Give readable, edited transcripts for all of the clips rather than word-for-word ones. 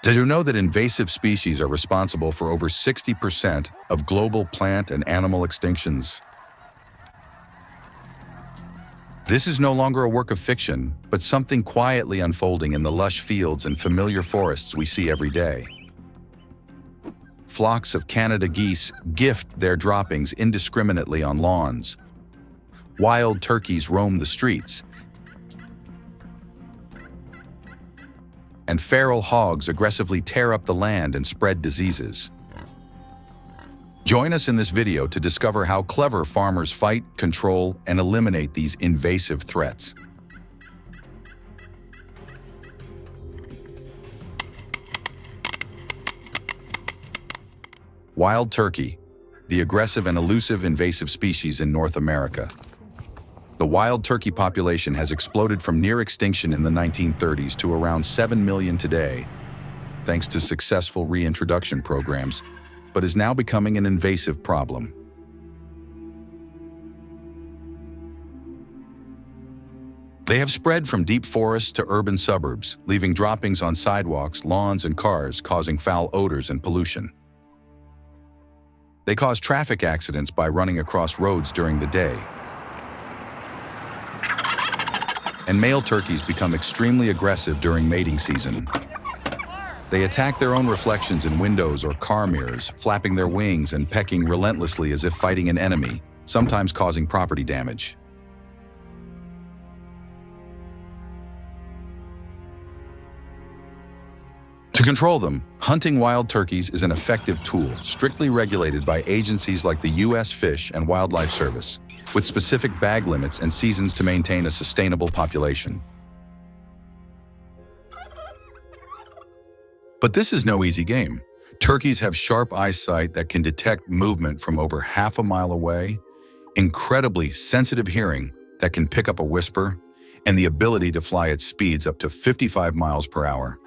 Did you know that invasive species are responsible for over 60% of global plant and animal extinctions? This is no longer a work of fiction, but something quietly unfolding in the lush fields and familiar forests we see every day. Flocks of Canada geese gift their droppings indiscriminately on lawns. Wild turkeys roam the streets, and feral hogs aggressively tear up the land and spread diseases. Join us in this video to discover how clever farmers fight, control, and eliminate these invasive threats. Wild turkey, the aggressive and elusive invasive species in North America. The wild turkey population has exploded from near extinction in the 1930s to around 7 million today, thanks to successful reintroduction programs, but is now becoming an invasive problem. They have spread from deep forests to urban suburbs, leaving droppings on sidewalks, lawns, and cars, causing foul odors and pollution. They cause traffic accidents by running across roads during the day. And male turkeys become extremely aggressive during mating season. They attack their own reflections in windows or car mirrors, flapping their wings and pecking relentlessly as if fighting an enemy, sometimes causing property damage. To control them, hunting wild turkeys is an effective tool, strictly regulated by agencies like the U.S. Fish and Wildlife Service, with specific bag limits and seasons to maintain a sustainable population. But this is no easy game. Turkeys have sharp eyesight that can detect movement from over half a mile away, incredibly sensitive hearing that can pick up a whisper, and the ability to fly at speeds up to 55 miles per hour.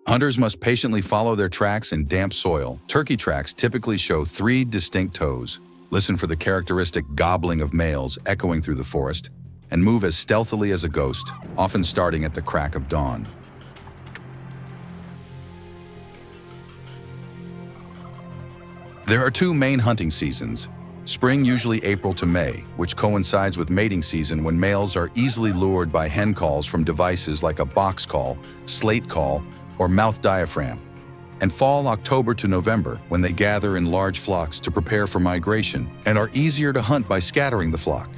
Hunters must patiently follow their tracks in damp soil. Turkey tracks typically show 3 distinct toes. Listen for the characteristic gobbling of males echoing through the forest, and move as stealthily as a ghost, often starting at the crack of dawn. There are 2 main hunting seasons. Spring, usually April to May, which coincides with mating season when males are easily lured by hen calls from devices like a box call, slate call, or mouth diaphragm. And fall, October to November, when they gather in large flocks to prepare for migration and are easier to hunt by scattering the flock.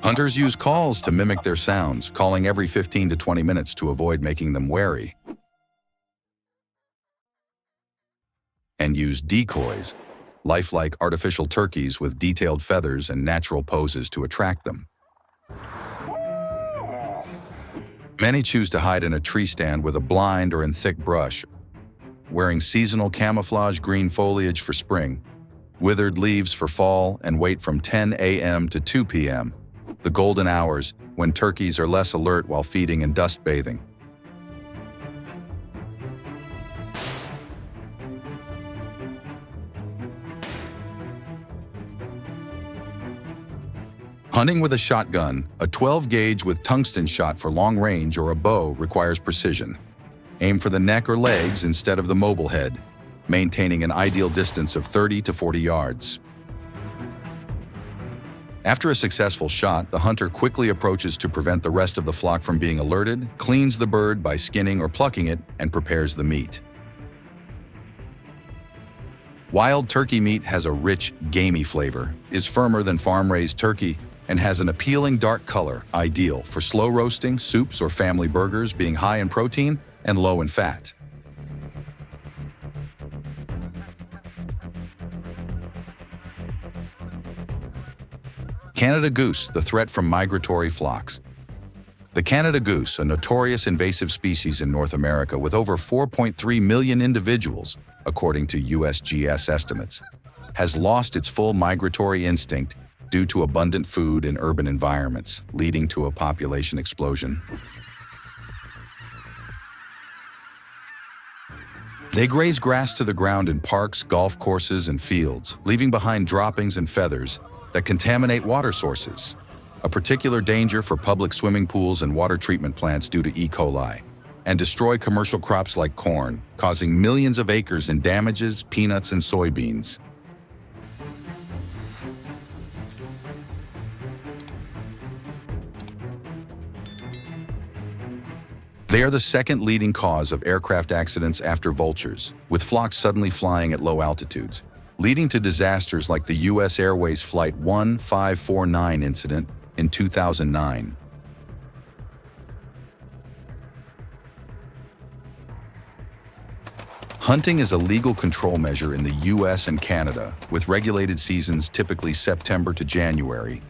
Hunters use calls to mimic their sounds, calling every 15 to 20 minutes to avoid making them wary. And use decoys, lifelike artificial turkeys with detailed feathers and natural poses to attract them. Many choose to hide in a tree stand with a blind or in thick brush, wearing seasonal camouflage green foliage for spring, withered leaves for fall, and wait from 10 a.m. to 2 p.m., the golden hours when turkeys are less alert while feeding and dust bathing. Hunting with a shotgun, a 12-gauge with tungsten shot for long range, or a bow requires precision. Aim for the neck or legs instead of the mobile head, maintaining an ideal distance of 30 to 40 yards. After a successful shot, the hunter quickly approaches to prevent the rest of the flock from being alerted, cleans the bird by skinning or plucking it, and prepares the meat. Wild turkey meat has a rich, gamey flavor, is firmer than farm-raised turkey, and has an appealing dark color, ideal for slow roasting, soups, or family burgers, being high in protein and low in fat. Canada goose, the threat from migratory flocks. The Canada goose, a notorious invasive species in North America with over 4.3 million individuals, according to USGS estimates, has lost its full migratory instinct due to abundant food in urban environments, leading to a population explosion. They graze grass to the ground in parks, golf courses, and fields, leaving behind droppings and feathers that contaminate water sources, a particular danger for public swimming pools and water treatment plants due to E. coli, and destroy commercial crops like corn, causing millions of acres in damages, peanuts, and soybeans. They are the second leading cause of aircraft accidents after vultures, with flocks suddenly flying at low altitudes, leading to disasters like the U.S. Airways Flight 1549 incident in 2009. Hunting is a legal control measure in the U.S. and Canada, with regulated seasons typically September to January.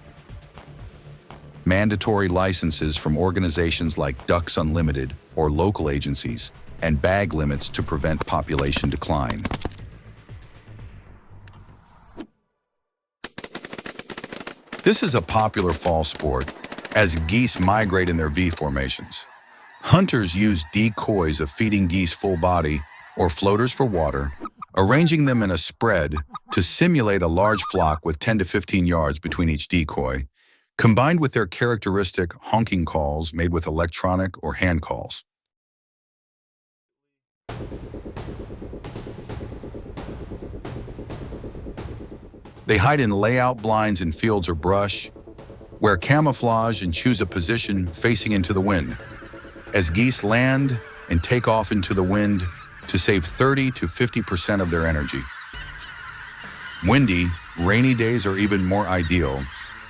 Mandatory licenses from organizations like Ducks Unlimited or local agencies, and bag limits to prevent population decline. This is a popular fall sport, as geese migrate in their V formations. Hunters use decoys of feeding geese full body or floaters for water, arranging them in a spread to simulate a large flock with 10 to 15 yards between each decoy, combined with their characteristic honking calls made with electronic or hand calls. They hide in layout blinds in fields or brush, wear camouflage and choose a position facing into the wind, as geese land and take off into the wind to save 30 to 50% of their energy. Windy, rainy days are even more ideal,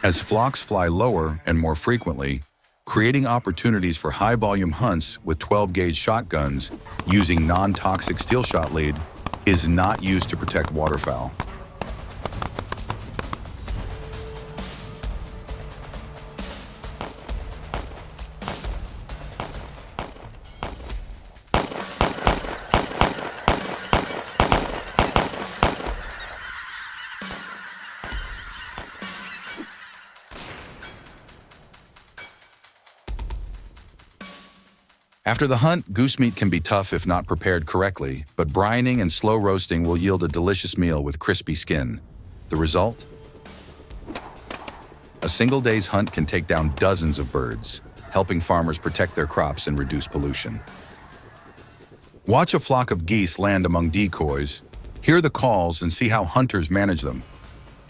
as flocks fly lower and more frequently, creating opportunities for high-volume hunts with 12-gauge shotguns using non-toxic steel shot lead is not used to protect waterfowl. After the hunt, goose meat can be tough if not prepared correctly, but brining and slow roasting will yield a delicious meal with crispy skin. The result? A single day's hunt can take down dozens of birds, helping farmers protect their crops and reduce pollution. Watch a flock of geese land among decoys, hear the calls, and see how hunters manage them.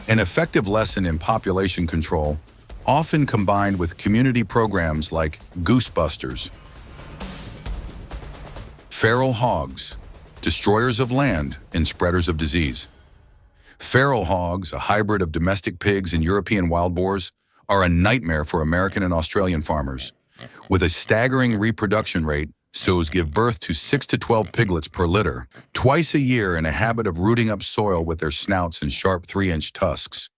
An effective lesson in population control, often combined with community programs like Goose Busters. Feral hogs, destroyers of land and spreaders of disease. Feral hogs, a hybrid of domestic pigs and European wild boars, are a nightmare for American and Australian farmers. With a staggering reproduction rate, sows give birth to 6 to 12 piglets per litter, twice a year, in a habit of rooting up soil with their snouts and sharp 3-inch tusks.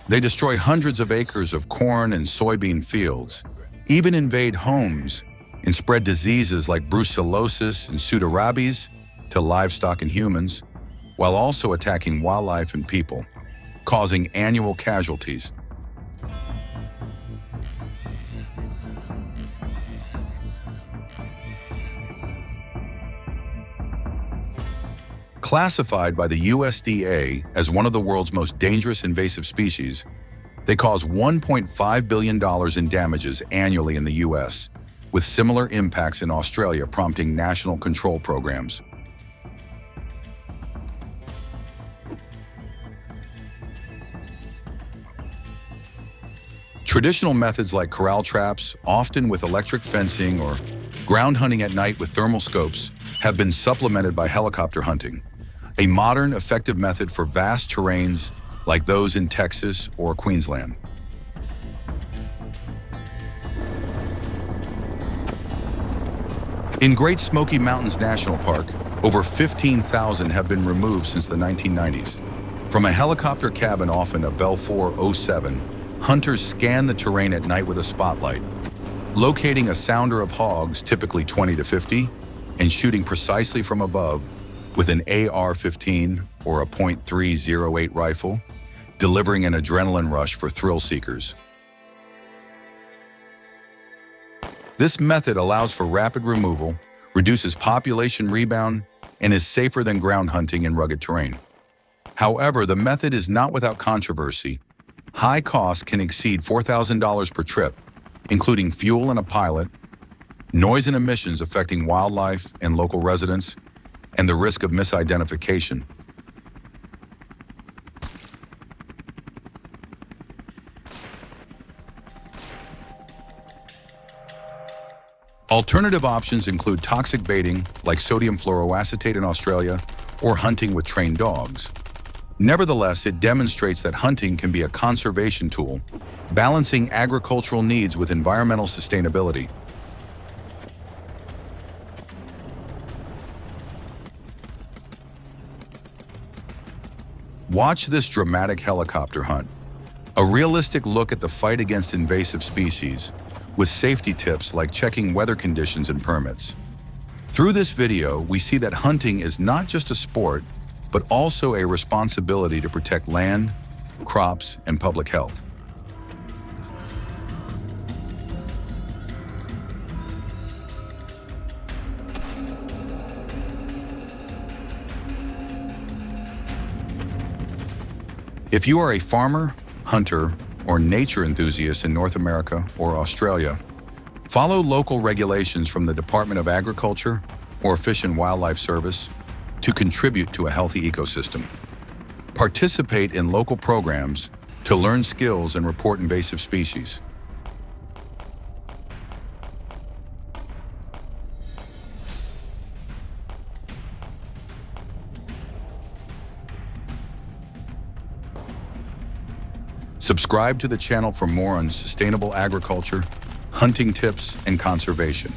They destroy hundreds of acres of corn and soybean fields, even invade homes, and spread diseases like brucellosis and pseudorabies to livestock and humans, while also attacking wildlife and people, causing annual casualties. Classified by the USDA as one of the world's most dangerous invasive species, they cause $1.5 billion in damages annually in the US, with similar impacts in Australia prompting national control programs. Traditional methods like corral traps, often with electric fencing, or ground hunting at night with thermal scopes, have been supplemented by helicopter hunting, a modern, effective method for vast terrains like those in Texas or Queensland. In Great Smoky Mountains National Park, over 15,000 have been removed since the 1990s. From a helicopter cabin off in a Belfour 07, hunters scan the terrain at night with a spotlight, locating a sounder of hogs, typically 20 to 50, and shooting precisely from above with an AR-15 or a .308 rifle, delivering an adrenaline rush for thrill seekers. This method allows for rapid removal, reduces population rebound, and is safer than ground hunting in rugged terrain. However, the method is not without controversy. High costs can exceed $4,000 per trip, including fuel and a pilot, noise and emissions affecting wildlife and local residents, and the risk of misidentification. Alternative options include toxic baiting, like sodium fluoroacetate in Australia, or hunting with trained dogs. Nevertheless, it demonstrates that hunting can be a conservation tool, balancing agricultural needs with environmental sustainability. Watch this dramatic helicopter hunt, a realistic look at the fight against invasive species, with safety tips like checking weather conditions and permits. Through this video, we see that hunting is not just a sport, but also a responsibility to protect land, crops, and public health. If you are a farmer, hunter, or nature enthusiast in North America or Australia, follow local regulations from the Department of Agriculture or Fish and Wildlife Service to contribute to a healthy ecosystem. Participate in local programs to learn skills and report invasive species. Subscribe to the channel for more on sustainable agriculture, hunting tips, and conservation.